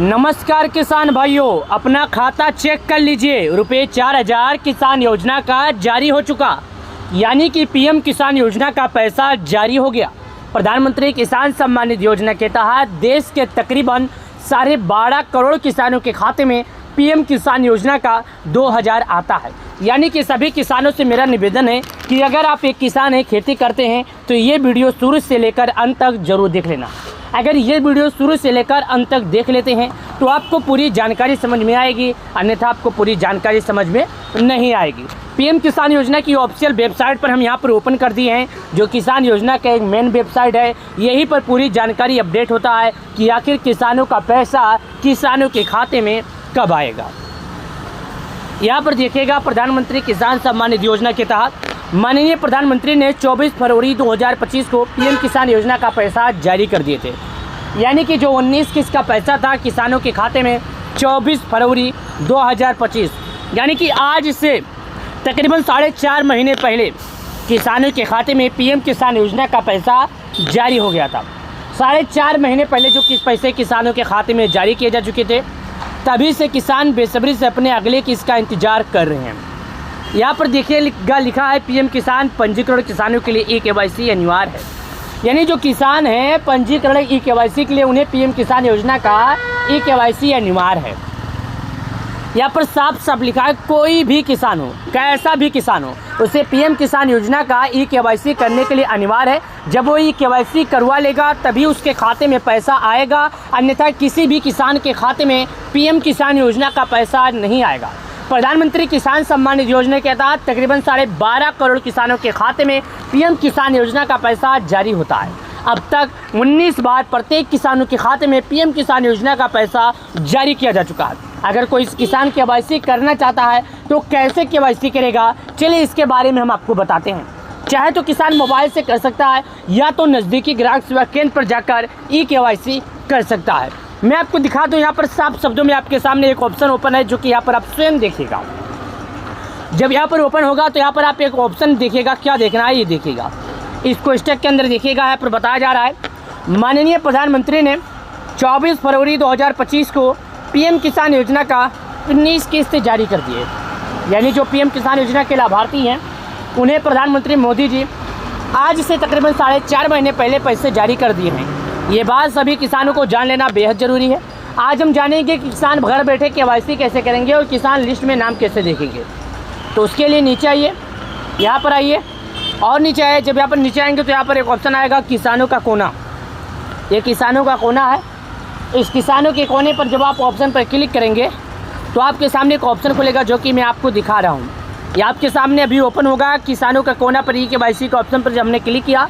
नमस्कार किसान भाइयों, अपना खाता चेक कर लीजिए। रुपये 4,000 किसान योजना का जारी हो चुका, यानी कि पीएम किसान योजना का पैसा जारी हो गया। प्रधानमंत्री किसान सम्मान निधि योजना के तहत देश के तकरीबन 12.5 करोड़ किसानों के खाते में पीएम किसान योजना का 2,000 आता है। यानी कि सभी किसानों से मेरा निवेदन है कि अगर आप एक किसान हैं, खेती करते हैं, तो ये वीडियो शुरू से लेकर अंत तक जरूर देख लेना। अगर ये वीडियो शुरू से लेकर अंत तक देख लेते हैं तो आपको पूरी जानकारी समझ में आएगी, अन्यथा आपको पूरी जानकारी समझ में नहीं आएगी। पीएम किसान योजना की ऑफिशियल वेबसाइट पर हम यहाँ पर ओपन कर दिए हैं, जो किसान योजना का एक मेन वेबसाइट है। यहीं पर पूरी जानकारी अपडेट होता है कि आखिर किसानों का पैसा किसानों के खाते में कब आएगा। यहाँ पर देखिएगा, प्रधानमंत्री किसान सम्मान निधि योजना के तहत माननीय प्रधानमंत्री ने 24 फरवरी 2025 को पीएम किसान योजना का पैसा जारी कर दिए थे। यानी कि जो 19 किस्त का पैसा था किसानों के खाते में 24 फरवरी 2025, यानी कि आज से तकरीबन 4.5 महीने पहले किसानों के खाते में पीएम किसान योजना का पैसा जारी हो गया था। 4.5 महीने पहले जो पैसे किसानों के खाते में जारी किए जा चुके थे, तभी से किसान बेसब्री से अपने अगले किस्त का इंतजार कर रहे हैं। यहाँ पर देखिएगा, लिखा है पीएम किसान पंजीकरण किसानों के लिए ई-केवाईसी अनिवार्य है। यानी जो किसान हैं पंजीकरण ई-केवाईसी के लिए उन्हें पीएम किसान योजना का ई-केवाईसी अनिवार्य है। यहाँ पर साफ साफ लिखा है, कोई भी किसान हो, कैसा भी किसान हो, उसे पीएम किसान योजना का ई-केवाईसी करने के लिए अनिवार्य है। जब वो ई-केवाईसी करवा लेगा तभी उसके खाते में पैसा आएगा, अन्यथा किसी भी किसान के खाते में पीएम किसान योजना का पैसा नहीं आएगा। प्रधानमंत्री किसान सम्मान निधि योजना के तहत तकरीबन 12.5 करोड़ किसानों के खाते में पीएम किसान योजना का पैसा जारी होता है। अब तक 19 बार प्रत्येक किसानों के खाते में पीएम किसान योजना का पैसा जारी किया जा चुका है। अगर कोई किसान केवाईसी करना चाहता है तो कैसे केवाईसी करेगा, चलिए इसके बारे में हम आपको बताते हैं। चाहे तो किसान मोबाइल से कर सकता है, या तो नज़दीकी ग्राहक सेवा केंद्र पर जाकर ई-केवाईसी कर सकता है। मैं आपको दिखा दूं, यहाँ पर साफ शब्दों में आपके सामने एक ऑप्शन ओपन है, जो कि यहाँ पर आप स्वयं देखिएगा। जब यहाँ पर ओपन होगा तो यहाँ पर आप एक ऑप्शन देखिएगा। क्या देखना है, ये देखिएगा, इसको स्टेक के अंदर देखिएगा। यहाँ पर बताया जा रहा है, माननीय प्रधानमंत्री ने 24 फरवरी 2025 को पीएम किसान योजना का 19 किस्त जारी कर दिए। यानी जो पीएम किसान योजना के लाभार्थी हैं उन्हें प्रधानमंत्री मोदी जी आज से तकरीबन 4.5 महीने पहले पैसे जारी कर दिए हैं। ये बात सभी किसानों को जान लेना बेहद ज़रूरी है। आज हम जानेंगे कि किसान घर बैठे केवाईसी कैसे करेंगे और किसान लिस्ट में नाम कैसे देखेंगे। तो उसके लिए नीचे आइए, यहाँ पर आइए और नीचे आइए। जब यहाँ पर नीचे आएंगे तो यहाँ पर एक ऑप्शन आएगा किसानों का कोना। ये किसानों का कोना है। इस किसानों के कोने पर जब आप ऑप्शन पर क्लिक करेंगे तो आपके सामने एक ऑप्शन खुलेगा, जो कि मैं आपको दिखा रहा हूँ। ये आपके सामने अभी ओपन होगा। किसानों का कोना पर ई-केवाईसी के ऑप्शन पर जब हमने क्लिक किया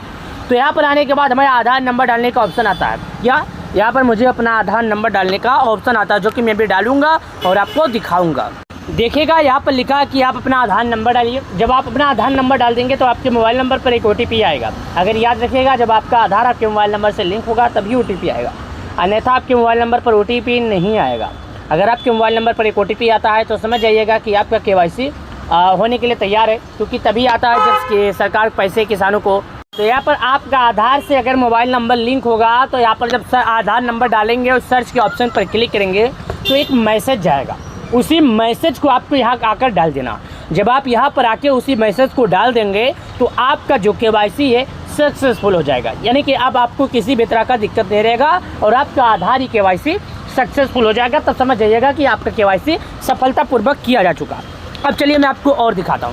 तो यहाँ पर आने के बाद हमारे आधार नंबर डालने का ऑप्शन आता है। यहाँ पर मुझे अपना आधार नंबर डालने का ऑप्शन आता है, जो कि मैं भी डालूंगा और आपको दिखाऊंगा। देखिएगा, यहाँ पर लिखा है कि आप अपना आधार नंबर डालिए। जब आप अपना आधार नंबर डाल देंगे तो आपके मोबाइल नंबर पर एक OTP आएगा। अगर याद रखिएगा, जब आपका आधार आपके मोबाइल नंबर से लिंक होगा तभी OTP आएगा, अन्यथा आपके मोबाइल नंबर पर OTP नहीं आएगा। अगर आपके मोबाइल नंबर पर एक OTP आता है तो समझ जाइएगा कि आपका केवाईसी होने के लिए तैयार है, क्योंकि तभी आता है जब सरकार पैसे किसानों को। तो यहाँ पर आपका आधार से अगर मोबाइल नंबर लिंक होगा तो यहाँ पर जब आधार नंबर डालेंगे और सर्च के ऑप्शन पर क्लिक करेंगे तो एक मैसेज जाएगा। उसी मैसेज को आपको यहाँ आकर डाल देना। जब आप यहाँ पर आके उसी मैसेज को डाल देंगे तो आपका जो केवाईसी है सक्सेसफुल हो जाएगा। यानी कि अब आपको किसी भी तरह का दिक्कत नहीं रहेगा और आपका आधार ही केवाईसी सक्सेसफुल हो जाएगा। तब समझ जाइएगा कि आपका केवाईसी सफलतापूर्वक किया जा चुका। अब चलिए मैं आपको और दिखाता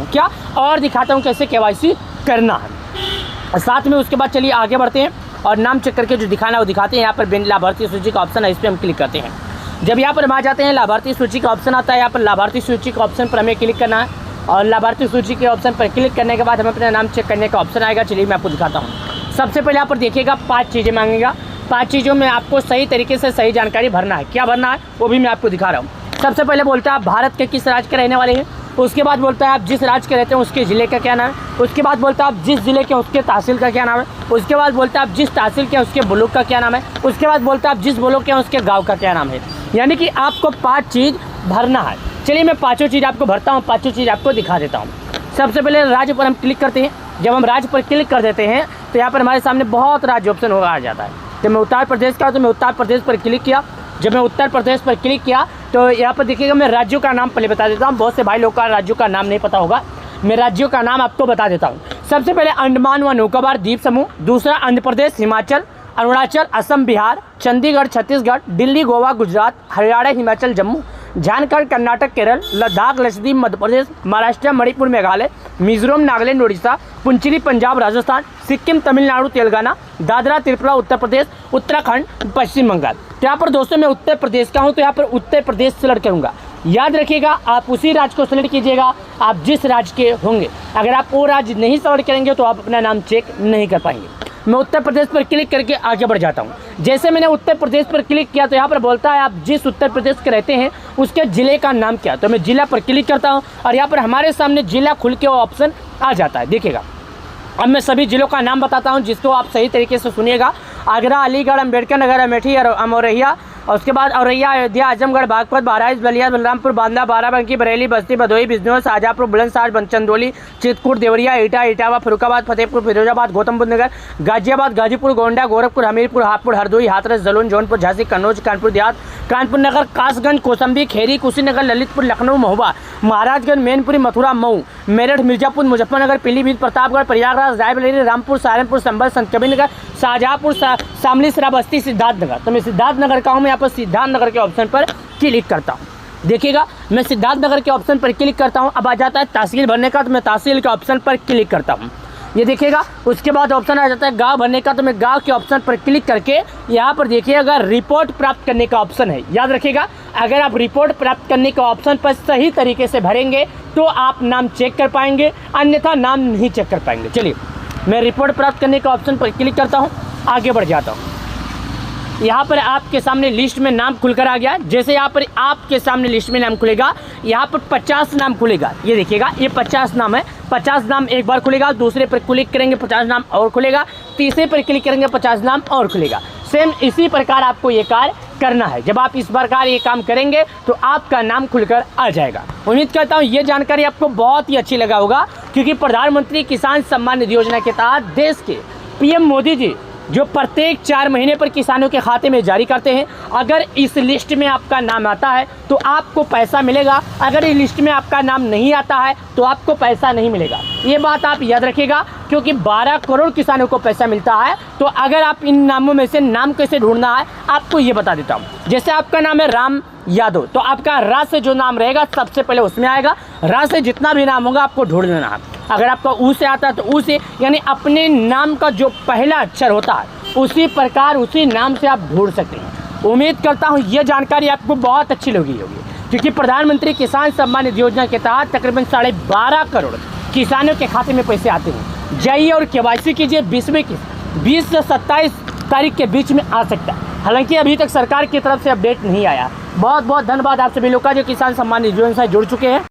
हूँ, कैसे केवाईसी करना है। साथ में उसके बाद चलिए आगे बढ़ते हैं और नाम चेक करके जो दिखाना है वो दिखाते हैं। यहाँ पर बिन लाभार्थी सूची का ऑप्शन है, इस पर हम क्लिक करते हैं। जब यहाँ पर हम आ जाते हैं, लाभार्थी सूची का ऑप्शन आता है। यहाँ पर लाभार्थी सूची के ऑप्शन पर हमें क्लिक करना है और लाभार्थी सूची के ऑप्शन पर क्लिक करने के बाद हमें अपना नाम चेक करने का ऑप्शन आएगा। चलिए मैं आपको दिखाता हूँ। सबसे पहले यहाँ पर देखिएगा 5 चीज़ें मांगेगा। 5 चीज़ों में आपको सही तरीके से सही जानकारी भरना है। क्या भरना है वो भी मैं आपको दिखा रहा हूँ। सबसे पहले बोलता है आप भारत के किस राज्य के रहने वाले हैं। उसके बाद बोलता है आप जिस राज्य के रहते हैं उसके ज़िले का क्या नाम है। उसके बाद बोलता है आप जिस ज़िले के उसके तहसील का क्या नाम है। उसके बाद बोलता है आप जिस तहसील के उसके ब्लॉक का क्या नाम है। उसके बाद बोलता है आप जिस ब्लॉक के उसके गांव का क्या नाम है। यानी कि आपको 5 चीज़ भरना है। चलिए मैं 5 चीज़ आपको भरता हूँ, 5 चीज़ आपको दिखा देता हूँ। सबसे पहले राज्य पर हम क्लिक करते हैं। जब हम राज्य पर क्लिक कर देते हैं तो यहाँ पर हमारे सामने बहुत राज्य ऑप्शन आ जाता है। जब मैं उत्तर प्रदेश का तो मैं उत्तर प्रदेश पर क्लिक किया जब मैं उत्तर प्रदेश पर क्लिक किया तो यहाँ पर देखिएगा, मैं राज्यों का नाम पहले बता देता हूँ, बहुत से भाई लोग का राज्यों का नाम नहीं पता होगा। मैं राज्यों का नाम आपको बता देता हूँ। सबसे पहले अंडमान व निकोबार द्वीप समूह, दूसरा आंध्र प्रदेश, हिमाचल, अरुणाचल, असम, बिहार, चंडीगढ़, छत्तीसगढ़, दिल्ली, गोवा, गुजरात, हरियाणा, हिमाचल, जम्मू, झारखंड, कर्नाटक, केरल, लद्दाख, लक्षद्वीप, मध्य प्रदेश, महाराष्ट्र, मणिपुर, मेघालय, मिजोरम, नागालैंड, उड़ीसा, पुंचली, पंजाब, राजस्थान, सिक्किम, तमिलनाडु, तेलंगाना, दादरा, त्रिपुरा, उत्तर प्रदेश, उत्तराखंड, पश्चिम बंगाल। तो यहाँ पर दोस्तों मैं उत्तर प्रदेश का हूँ, तो यहाँ पर उत्तर प्रदेश सेलेक्ट करूँगा। याद रखिएगा, आप उसी राज्य को सेलेक्ट कीजिएगा आप जिस राज्य के होंगे। अगर आप वो राज्य नहीं सेलेक्ट करेंगे तो आप अपना नाम चेक नहीं कर पाएंगे। मैं उत्तर प्रदेश पर क्लिक करके आगे बढ़ जाता हूँ। जैसे मैंने उत्तर प्रदेश पर क्लिक किया तो यहाँ पर बोलता है आप जिस उत्तर प्रदेश के रहते हैं उसके ज़िले का नाम क्या। तो मैं जिला पर क्लिक करता हूँ और यहाँ पर हमारे सामने जिला खुल के वो ऑप्शन आ जाता है। देखिएगा, अब मैं सभी जिलों का नाम बताता हूँ जिसको आप सही तरीके से सुनिएगा। आगरा, अलीगढ़, अम्बेडकर नगर, अमेठी, अमौरैया, और उसके बाद औरैया, अयोध्या, आजमगढ़, बागपत, बहराइच, बलिया, बलरामपुर, बांदा, बाराबंकी, बरेली, बस्ती, भदोही, बिजनौर, शाहजहाँपुर, बुलंदशहर, चंदौली, चित्रकूट, देवरिया, एटा, इटावा, फर्रुखाबाद, फतेहपुर, फिरोजाबाद, गौतम बुद्ध नगर, गाजियाबाद, गाजीपुर, गोंडा, गोरखपुर, हमीरपुर, हापुड़, हरदोई, हाथरस, जलौन, जौनपुर, झांसी, कन्नौज, कानपुर देहात, कानपुर नगर, कासगंज, कौशाम्बी, खेरी, कुशीनगर, ललितपुर, लखनऊ, महोबा, महाराजगंज, मैनपुरी, मथुरा, मऊ, मेरठ, मिर्जापुर, मुजफ्फरनगर, पीलीभीत, प्रतापगढ़, प्रयागराज, रायबरेली, रामपुर, सहारनपुर, संभल, संतकबीरनगर, शाहजहाँपुर, शामली, श्रावस्ती, सिद्धार्थनगर। तो मैं सिद्धार्थनगर का हूँ। मैं यहाँ पर सिद्धार्थनगर के ऑप्शन पर क्लिक करता हूँ। देखिएगा, मैं सिद्धार्थनगर के ऑप्शन पर क्लिक करता हूँ। अब आ जाता है तहसील भरने का, तो मैं तहसील के ऑप्शन पर क्लिक करता हूँ। ये देखिएगा, उसके बाद ऑप्शन आ जाता है गांव भरने का, तो मैं गांव के ऑप्शन पर क्लिक करके यहाँ पर देखिएगा रिपोर्ट प्राप्त करने का ऑप्शन है। याद रखिएगा, अगर आप रिपोर्ट प्राप्त करने का ऑप्शन पर सही तरीके से भरेंगे तो आप नाम चेक कर पाएंगे, अन्यथा नाम नहीं चेक कर पाएंगे। चलिए, मैं रिपोर्ट प्राप्त करने का ऑप्शन पर क्लिक करता हूँ, आगे बढ़ जाता हूँ। यहाँ पर आपके सामने लिस्ट में नाम खुलकर आ गया। जैसे यहाँ पर आपके सामने लिस्ट में नाम खुलेगा, यहाँ पर 50 नाम खुलेगा। ये देखिएगा, ये 50 नाम है। 50 नाम एक बार खुलेगा, दूसरे पर क्लिक करेंगे 50 नाम और खुलेगा, तीसरे पर क्लिक करेंगे 50 नाम और खुलेगा। सेम इसी प्रकार आपको ये कार्य करना है। जब आप इस प्रकार ये काम करेंगे तो आपका नाम खुलकर आ जाएगा। उम्मीद करता हूँ ये जानकारी आपको बहुत ही अच्छी लगा होगा, क्योंकि प्रधानमंत्री किसान सम्मान निधि योजना के तहत देश के पीएम मोदी जी जो प्रत्येक 4 महीने पर किसानों के खाते में जारी करते हैं, अगर इस लिस्ट में आपका नाम आता है तो आपको पैसा मिलेगा। अगर इस लिस्ट में आपका नाम नहीं आता है तो आपको पैसा नहीं मिलेगा। ये बात आप याद रखिएगा, क्योंकि 12 करोड़ किसानों को पैसा मिलता है। तो अगर आप इन नामों में से नाम कैसे ढूंढना है आपको ये बता देता हूँ। जैसे आपका नाम है राम यादव, तो आपका रा से जो नाम रहेगा सबसे पहले उसमें आएगा। रा से जितना भी नाम होगा आपको ढूंढ लेना है। अगर आपका ऊ से आता है तो ऊ से, यानी अपने नाम का जो पहला अक्षर होता है उसी प्रकार उसी नाम से आप ढूंढ सकते हैं। उम्मीद करता हूँ ये जानकारी आपको बहुत अच्छी लगी होगी, क्योंकि प्रधानमंत्री किसान सम्मान निधि योजना के तहत तकरीबन 12.5 करोड़ किसानों के खाते में पैसे आते हैं। जाइए और केवाईसी कीजिए। 20 से 27 तारीख के बीच में आ सकता है। हालांकि अभी तक सरकार की तरफ से अपडेट नहीं आया। बहुत बहुत धन्यवाद आप सभी लोग का जो किसान सम्मान निधि योजना से जुड़ चुके हैं।